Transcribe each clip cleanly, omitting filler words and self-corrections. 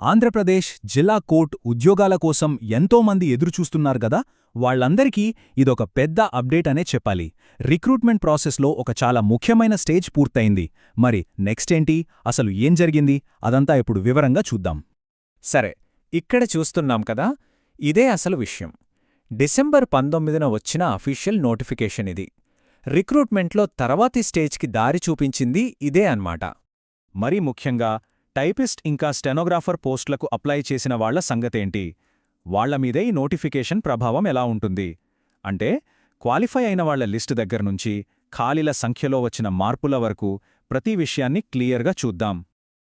ఆంధ్రప్రదేశ్ జిల్లా కోర్టు ఉద్యోగాల కోసం ఎంతోమంది ఎదురుచూస్తున్నారు గదా, వాళ్లందరికీ ఇదొక పెద్ద అప్డేట్ అనే చెప్పాలి. రిక్రూట్మెంట్ ప్రాసెస్లో ఒక చాలా ముఖ్యమైన స్టేజ్ పూర్తయింది. మరి నెక్స్ట్ ఏంటి, అసలు ఏం జరిగింది, అదంతా ఇప్పుడు వివరంగా చూద్దాం. సరే, ఇక్కడ చూస్తున్నాం కదా, ఇదే అసలు విషయం. డిసెంబర్ 19న వచ్చిన అఫీషియల్ నోటిఫికేషన్ ఇది. రిక్రూట్మెంట్లో తర్వాతి స్టేజ్కి దారి చూపించింది ఇదే అన్నమాట. మరీ ముఖ్యంగా టైపిస్ట్ ఇంకా స్టెనోగ్రాఫర్ పోస్టులకు అప్లై చేసిన వాళ్ల సంగతేంటి, వాళ్లమీదే ఈ నోటిఫికేషన్ ప్రభావం ఎలా ఉంటుంది అంటే, క్వాలిఫై అయిన వాళ్ల లిస్టు దగ్గర్నుంచి ఖాళీల సంఖ్యలో వచ్చిన మార్పుల వరకు ప్రతి విషయాన్ని క్లియర్గా చూద్దాం.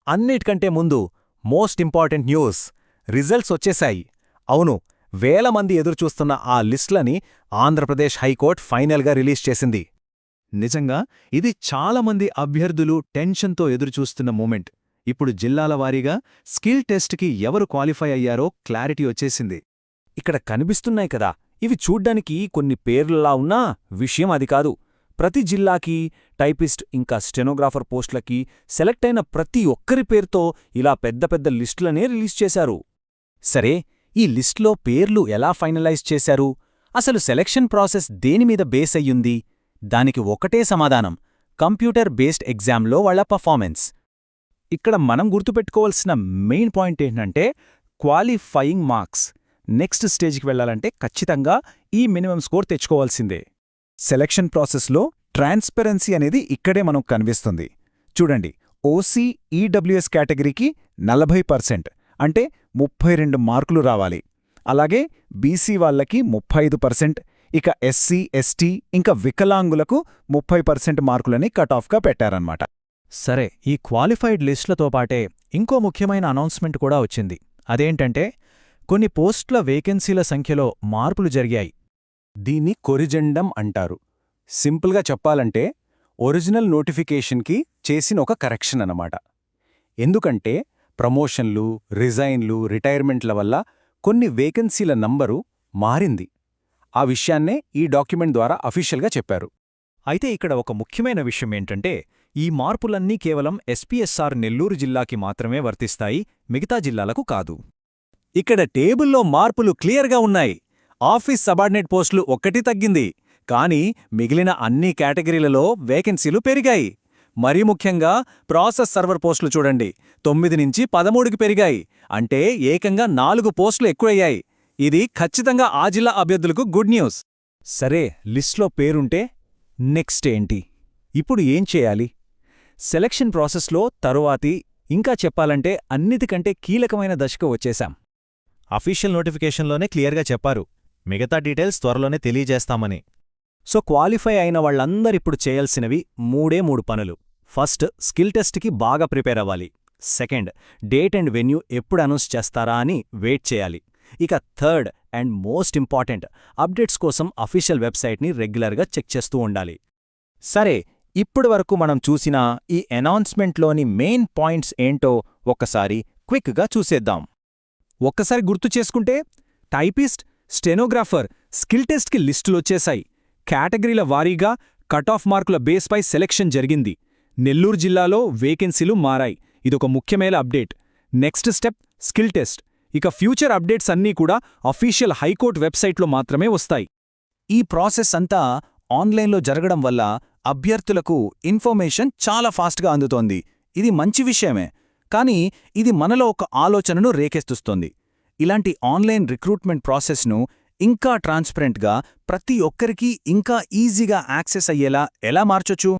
అన్నిటికంటే ముందు మోస్ట్ ఇంపార్టెంట్ న్యూస్, రిజల్ట్స్ వచ్చేశాయి. అవును, వేల మంది ఎదురుచూస్తున్న ఆ లిస్టులని ఆంధ్రప్రదేశ్ హైకోర్టు ఫైనల్గా రిలీజ్ చేసింది. నిజంగా ఇది చాలామంది అభ్యర్థులు టెన్షన్తో ఎదురుచూస్తున్న మూమెంట్. ఇప్పుడు జిల్లాల వారీగా స్కిల్ టెస్ట్కి ఎవరు క్వాలిఫై అయ్యారో క్లారిటీ వచ్చేసింది. ఇక్కడ కనిపిస్తున్నాయి కదా, ఇవి చూడ్డానికి కొన్ని పేర్లలా ఉన్నా విషయం అది కాదు. ప్రతి జిల్లాకి టైపిస్ట్ ఇంకా స్టెనోగ్రాఫర్ పోస్టులకి సెలెక్ట్ అయిన ప్రతి ఒక్కరి పేరుతో ఇలా పెద్ద పెద్ద లిస్టులనే రిలీజ్ చేశారు. సరే, ఈ లిస్టులో పేర్లు ఎలా ఫైనలైజ్ చేశారు, అసలు సెలెక్షన్ ప్రాసెస్ దేనిమీద బేస్ అయ్యుంది? దానికి ఒకటే సమాధానం, కంప్యూటర్ బేస్డ్ ఎగ్జామ్లో వాళ్ల పర్ఫార్మెన్స్. ఇక్కడ మనం గుర్తుపెట్టుకోవాల్సిన మెయిన్ పాయింట్ ఏంటంటే, క్వాలిఫయింగ్ మార్క్స్. నెక్స్ట్ స్టేజ్కి వెళ్లాలంటే ఖచ్చితంగా ఈ మినిమం స్కోర్ తెచ్చుకోవాల్సిందే. సెలక్షన్ ప్రాసెస్లో ట్రాన్స్పరెన్సీ అనేది ఇక్కడే మనకు కనిపిస్తుంది. చూడండి, ఓసీ ఈడబ్ల్యూఎస్ కేటగిరీకి 40%, అంటే 32 మార్కులు రావాలి. అలాగే బీసీ వాళ్లకి 35%, ఇక ఎస్సీ ఎస్టీ ఇంకా వికలాంగులకు 30% మార్కులని కటాఫ్గా పెట్టారన్నమాట. సరే, ఈ క్వాలిఫైడ్ లిస్టులతో పాటే ఇంకో ముఖ్యమైన అనౌన్స్మెంట్ కూడా వచ్చింది. అదేంటంటే, కొన్ని పోస్టుల వేకెన్సీల సంఖ్యలో మార్పులు జరిగాయి. దీన్ని కొరిజెండం అంటారు. సింపుల్గా చెప్పాలంటే, ఒరిజినల్ నోటిఫికేషన్కి చేసిన ఒక కరెక్షన్ అన్నమాట. ఎందుకంటే ప్రమోషన్లు, రిజైన్లు, రిటైర్మెంట్ల వల్ల కొన్ని వేకెన్సీల నంబరు మారింది. ఆ విషయాన్నే ఈ డాక్యుమెంట్ ద్వారా అఫీషియల్గా చెప్పారు. అయితే ఇక్కడ ఒక ముఖ్యమైన విషయమేంటంటే, ఈ మార్పులన్నీ కేవలం ఎస్పీఎస్ఆర్ నెల్లూరు జిల్లాకి మాత్రమే వర్తిస్తాయి, మిగతా జిల్లాలకు కాదు. ఇక్కడ టేబుల్లో మార్పులు క్లియర్గా ఉన్నాయి. ఆఫీస్ సబార్డినేట్ పోస్టులు ఒక్కటి తగ్గింది, కానీ మిగిలిన అన్ని కేటగిరీలలో వేకెన్సీలు పెరిగాయి. మరీ ముఖ్యంగా ప్రాసెస్ సర్వర్ పోస్టులు చూడండి, 9 నుంచి 13కి పెరిగాయి. అంటే ఏకంగా 4 పోస్టులు ఎక్కువయ్యాయి. ఇది ఖచ్చితంగా ఆ జిల్లా అభ్యర్థులకు గుడ్ న్యూస్. సరే, లిస్ట్లో పేరుంటే నెక్స్ట్ ఏంటి, ఇప్పుడు ఏం చేయాలి? సెలక్షన్ ప్రాసెస్లో తరువాతి, ఇంకా చెప్పాలంటే అన్నిటికంటే కీలకమైన దశకు వచ్చేశాం. అఫీషియల్ నోటిఫికేషన్లోనే క్లియర్గా చెప్పారు, మిగతా డీటెయిల్స్ త్వరలోనే తెలియజేస్తామని. సో క్వాలిఫై అయిన వాళ్లందరిప్పుడు చేయాల్సినవి 3 పనులు. ఫస్ట్, స్కిల్ టెస్ట్కి బాగా ప్రిపేర్ అవ్వాలి. సెకండ్, డేట్ అండ్ వెన్యూ ఎప్పుడు అనౌన్స్ చేస్తారా అని వెయిట్ చేయాలి. ఇక third and most important, updates కోసం అఫీషియల్ వెబ్సైట్ని రెగ్యులర్గా చెక్ చేస్తూ ఉండాలి. సరే, ఇప్పటి వరకు మనం చూసిన ఈ అనౌన్స్మెంట్లోని మెయిన్ పాయింట్స్ ఏంటో ఒక్కసారి క్విక్గా చూసేద్దాం. ఒక్కసారి గుర్తు చేసుకుంటే, టైపిస్ట్, స్టెనోగ్రాఫర్ స్కిల్ టెస్ట్కి లిస్టులొచ్చేశాయి. కేటగిరీల వారీగా కటాఫ్ మార్కుల బేస్పై సెలెక్షన్ జరిగింది. నెల్లూరు జిల్లాలో వేకెన్సీలు మారాయి. ఇదొక ముఖ్యమైన update. Next step skill test. ఇక ఫ్యూచర్ అప్డేట్స్ అన్నీ కూడా అఫీషియల్ హైకోర్టు వెబ్సైట్లో మాత్రమే వస్తాయి. ఈ ప్రాసెస్ అంతా ఆన్లైన్లో జరగడం వల్ల అభ్యర్థులకు ఇన్ఫర్మేషన్ చాలా ఫాస్ట్గా అందుతోంది. ఇది మంచి విషయమే, కానీ ఇది మనలో ఒక ఆలోచనను రేకెత్తిస్తుంది. ఇలాంటి ఆన్లైన్ రిక్రూట్మెంట్ ప్రాసెస్ను ఇంకా ట్రాన్స్పరెంట్గా, ప్రతి ఒక్కరికీ ఇంకా ఈజీగా యాక్సెస్ అయ్యేలా ఎలా మార్చొచ్చు?